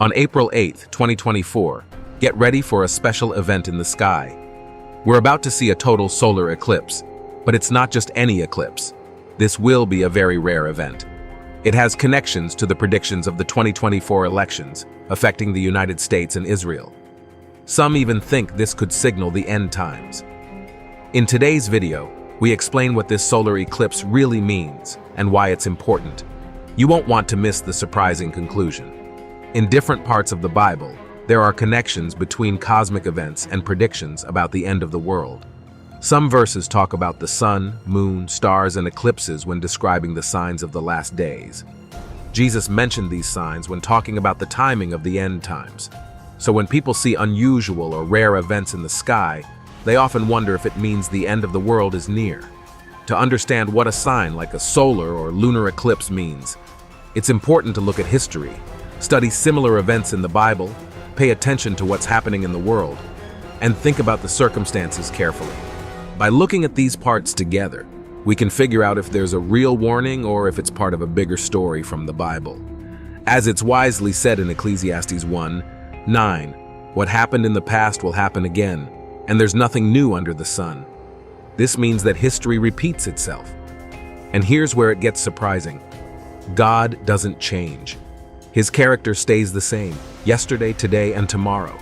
On April 8, 2024, get ready for a special event in the sky. We're about to see a total solar eclipse, but it's not just any eclipse. This will be a very rare event. It has connections to the predictions of the 2024 elections affecting the United States and Israel. Some even think this could signal the end times. In today's video, we explain what this solar eclipse really means and why it's important. You won't want to miss the surprising conclusion. In different parts of the Bible, there are connections between cosmic events and predictions about the end of the world. Some verses talk about the sun, moon, stars, and eclipses when describing the signs of the last days. Jesus mentioned these signs when talking about the timing of the end times. So when people see unusual or rare events in the sky, they often wonder if it means the end of the world is near. To understand what a sign like a solar or lunar eclipse means, it's important to look at history, study similar events in the Bible, pay attention to what's happening in the world, and think about the circumstances carefully. By looking at these parts together, we can figure out if there's a real warning or if it's part of a bigger story from the Bible. As it's wisely said in Ecclesiastes 1:9, what happened in the past will happen again, and there's nothing new under the sun. This means that history repeats itself. And here's where it gets surprising. God doesn't change. His character stays the same, yesterday, today, and tomorrow.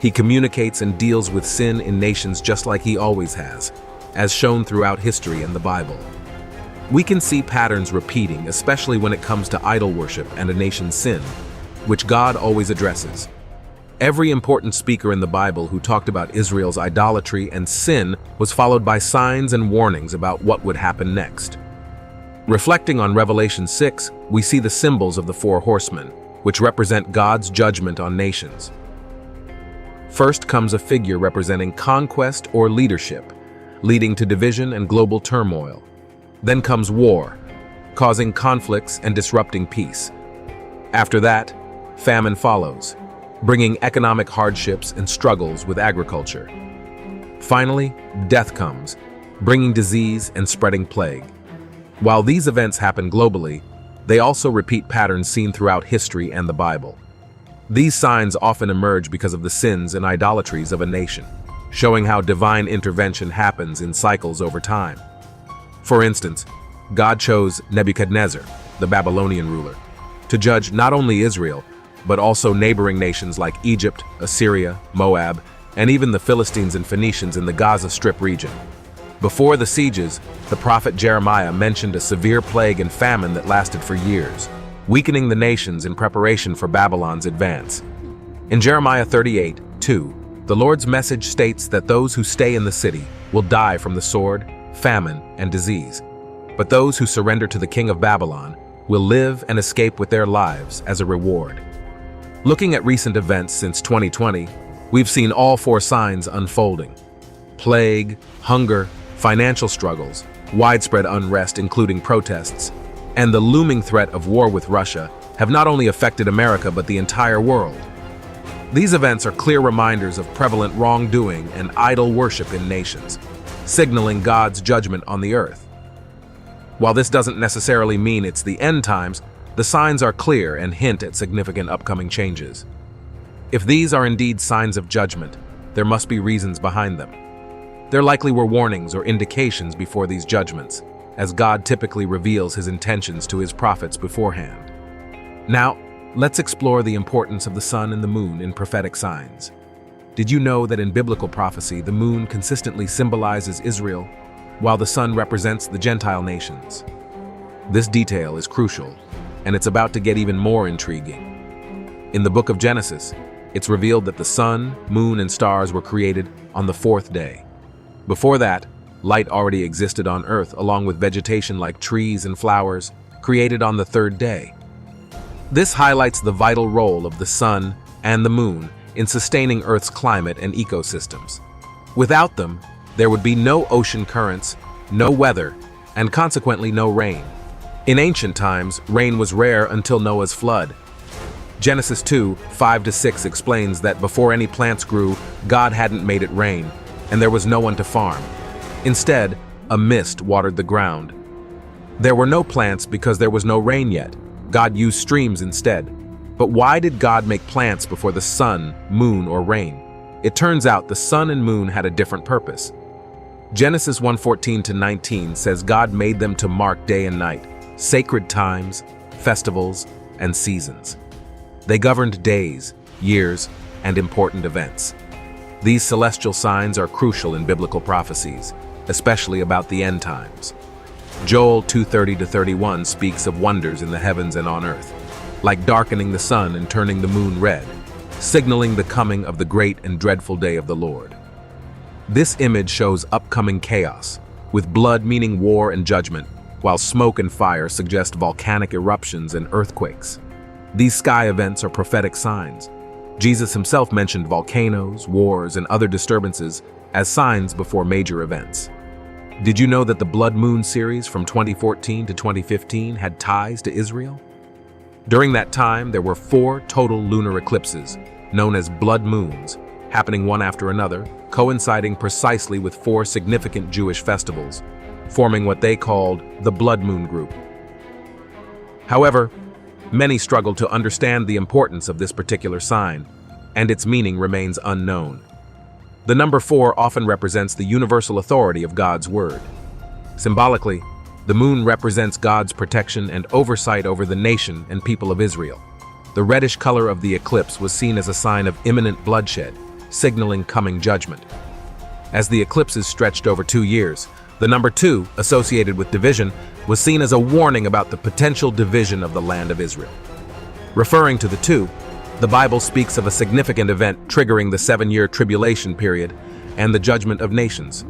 He communicates and deals with sin in nations just like he always has, as shown throughout history and the Bible. We can see patterns repeating, especially when it comes to idol worship and a nation's sin, which God always addresses. Every important speaker in the Bible who talked about Israel's idolatry and sin was followed by signs and warnings about what would happen next. Reflecting on Revelation 6, we see the symbols of the four horsemen, which represent God's judgment on nations. First comes a figure representing conquest or leadership, leading to division and global turmoil. Then comes war, causing conflicts and disrupting peace. After that, famine follows, bringing economic hardships and struggles with agriculture. Finally, death comes, bringing disease and spreading plague. While these events happen globally, they also repeat patterns seen throughout history and the Bible. These signs often emerge because of the sins and idolatries of a nation, showing how divine intervention happens in cycles over time. For instance, God chose Nebuchadnezzar, the Babylonian ruler, to judge not only Israel, but also neighboring nations like Egypt, Assyria, Moab, and even the Philistines and Phoenicians in the Gaza Strip region. Before the sieges, the prophet Jeremiah mentioned a severe plague and famine that lasted for years, weakening the nations in preparation for Babylon's advance. In Jeremiah 38:2, the Lord's message states that those who stay in the city will die from the sword, famine, and disease. But those who surrender to the king of Babylon will live and escape with their lives as a reward. Looking at recent events since 2020, we've seen all four signs unfolding. Plague, hunger, financial struggles, widespread unrest including protests, and the looming threat of war with Russia have not only affected America but the entire world. These events are clear reminders of prevalent wrongdoing and idol worship in nations, signaling God's judgment on the earth. While this doesn't necessarily mean it's the end times, the signs are clear and hint at significant upcoming changes. If these are indeed signs of judgment, there must be reasons behind them. There likely were warnings or indications before these judgments, as God typically reveals his intentions to his prophets beforehand. Now, let's explore the importance of the sun and the moon in prophetic signs. Did you know that in biblical prophecy, the moon consistently symbolizes Israel, while the sun represents the Gentile nations? This detail is crucial, and it's about to get even more intriguing. In the book of Genesis, it's revealed that the sun, moon, and stars were created on the fourth day. Before that, light already existed on earth along with vegetation like trees and flowers, created on the third day. This highlights the vital role of the sun and the moon in sustaining Earth's climate and ecosystems. Without them, there would be no ocean currents, no weather, and consequently no rain. In ancient times, rain was rare until Noah's flood. Genesis 2:5-6 explains that before any plants grew, God hadn't made it rain, and there was no one to farm. Instead, a mist watered the ground. There were no plants because there was no rain yet. God used streams instead. But why did God make plants before the sun, moon, or rain? It turns out the sun and moon had a different purpose. Genesis 1:14-19 says God made them to mark day and night, sacred times, festivals, and seasons. They governed days, years, and important events. These celestial signs are crucial in biblical prophecies, especially about the end times. Joel 2:30-31 speaks of wonders in the heavens and on earth, like darkening the sun and turning the moon red, signaling the coming of the great and dreadful day of the Lord. This image shows upcoming chaos, with blood meaning war and judgment, while smoke and fire suggest volcanic eruptions and earthquakes. These sky events are prophetic signs. Jesus himself mentioned volcanoes, wars, and other disturbances as signs before major events. Did you know that the Blood Moon series from 2014 to 2015 had ties to Israel? During that time, there were 4 total lunar eclipses, known as blood moons, happening one after another, coinciding precisely with 4 significant Jewish festivals, forming what they called the Blood Moon group. However, many struggle to understand the importance of this particular sign, and its meaning remains unknown. The number 4 often represents the universal authority of God's word. Symbolically, the moon represents God's protection and oversight over the nation and people of Israel. The reddish color of the eclipse was seen as a sign of imminent bloodshed, signaling coming judgment. As the eclipses stretched over 2 years, the number 2, associated with division, was seen as a warning about the potential division of the land of Israel. Referring to the 2, the Bible speaks of a significant event triggering the 7-year tribulation period and the judgment of nations.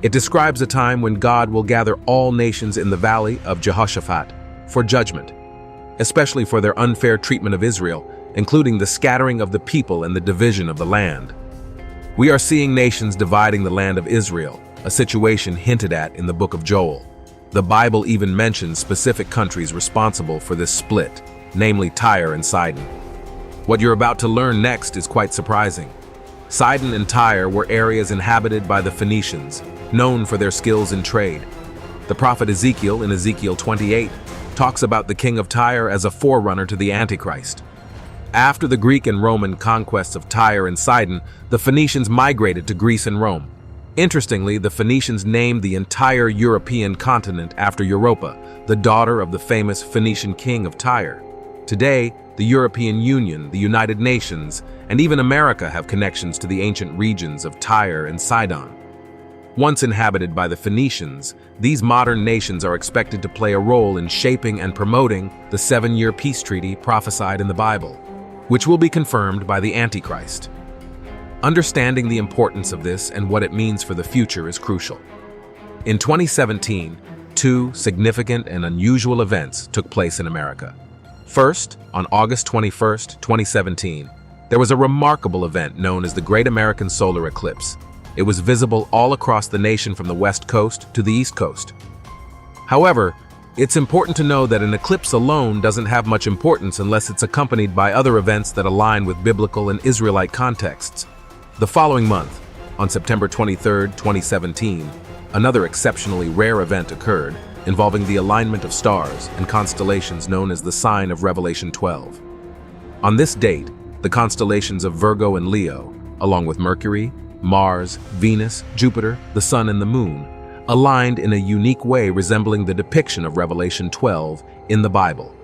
It describes a time when God will gather all nations in the valley of Jehoshaphat for judgment, especially for their unfair treatment of Israel, including the scattering of the people and the division of the land. We are seeing nations dividing the land of Israel, a situation hinted at in the book of Joel. The Bible even mentions specific countries responsible for this split, namely Tyre and Sidon. What you're about to learn next is quite surprising. Sidon and Tyre were areas inhabited by the Phoenicians, known for their skills in trade. The prophet Ezekiel, in Ezekiel 28, talks about the king of Tyre as a forerunner to the antichrist. After the Greek and Roman conquests of Tyre and Sidon, the Phoenicians migrated to Greece and Rome. Interestingly, the Phoenicians named the entire European continent after Europa, the daughter of the famous Phoenician king of Tyre. Today, the European Union, the United Nations, and even America have connections to the ancient regions of Tyre and Sidon. Once inhabited by the Phoenicians, these modern nations are expected to play a role in shaping and promoting the 7-year peace treaty prophesied in the Bible, which will be confirmed by the Antichrist. Understanding the importance of this and what it means for the future is crucial. In 2017, 2 significant and unusual events took place in America. First, on August 21, 2017, there was a remarkable event known as the Great American Solar Eclipse. It was visible all across the nation from the West Coast to the East Coast. However, it's important to know that an eclipse alone doesn't have much importance unless it's accompanied by other events that align with biblical and Israelite contexts. The following month, on September 23, 2017, another exceptionally rare event occurred involving the alignment of stars and constellations known as the sign of Revelation 12. On this date, the constellations of Virgo and Leo, along with Mercury, Mars, Venus, Jupiter, the Sun, and the Moon, aligned in a unique way resembling the depiction of Revelation 12 in the Bible.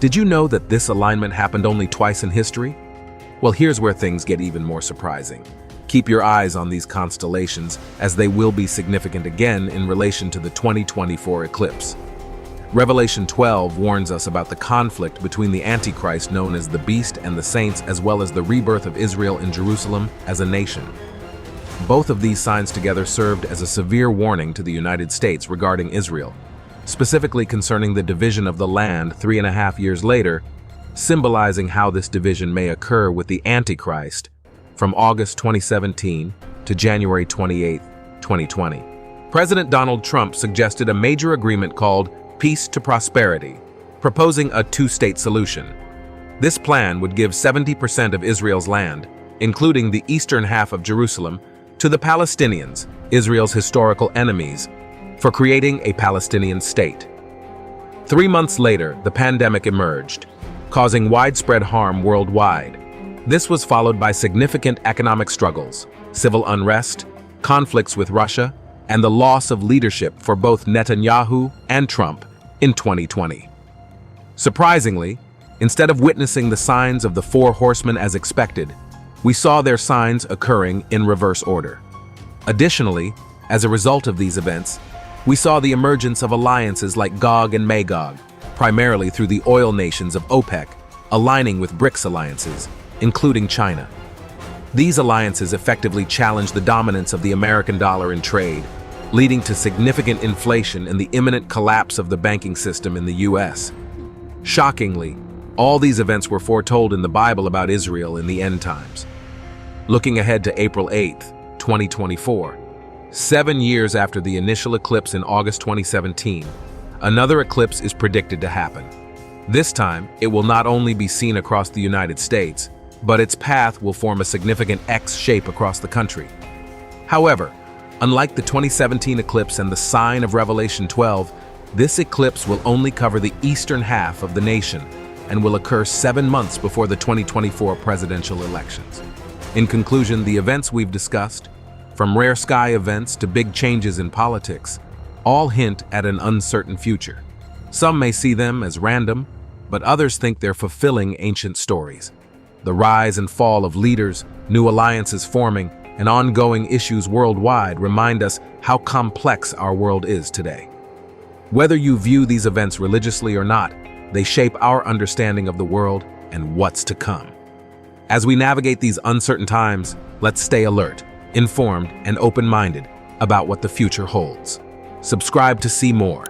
Did you know that this alignment happened only twice in history? Well, here's where things get even more surprising. Keep your eyes on these constellations, as they will be significant again in relation to the 2024 eclipse. Revelation 12 warns us about the conflict between the Antichrist known as the Beast and the Saints, as well as the rebirth of Israel and Jerusalem as a nation. Both of these signs together served as a severe warning to the United States regarding Israel, specifically concerning the division of the land 3.5 years later, symbolizing how this division may occur with the Antichrist from August 2017 to January 28, 2020. President Donald Trump suggested a major agreement called Peace to Prosperity, proposing a 2-state solution. This plan would give 70% of Israel's land, including the eastern half of Jerusalem, to the Palestinians, Israel's historical enemies, for creating a Palestinian state. 3 months later, the pandemic emerged. causing widespread harm worldwide. This was followed by significant economic struggles, civil unrest, conflicts with Russia, and the loss of leadership for both Netanyahu and Trump in 2020. Surprisingly, instead of witnessing the signs of the four horsemen as expected, we saw their signs occurring in reverse order. Additionally, as a result of these events, we saw the emergence of alliances like Gog and Magog, primarily through the oil nations of OPEC, aligning with BRICS alliances, including China. These alliances effectively challenged the dominance of the American dollar in trade, leading to significant inflation and the imminent collapse of the banking system in the U.S. Shockingly, all these events were foretold in the Bible about Israel in the end times. Looking ahead to April 8th, 2024, 7 years after the initial eclipse in August 2017, another eclipse is predicted to happen. This time, it will not only be seen across the United States, but its path will form a significant X shape across the country. However, unlike the 2017 eclipse and the sign of Revelation 12, this eclipse will only cover the eastern half of the nation and will occur 7 months before the 2024 presidential elections. In conclusion, the events we've discussed, from rare sky events to big changes in politics, all hint at an uncertain future. Some may see them as random, but others think they're fulfilling ancient stories. The rise and fall of leaders, new alliances forming, and ongoing issues worldwide remind us how complex our world is today. Whether you view these events religiously or not, they shape our understanding of the world and what's to come. As we navigate these uncertain times, let's stay alert, informed, and open-minded about what the future holds. Subscribe to see more.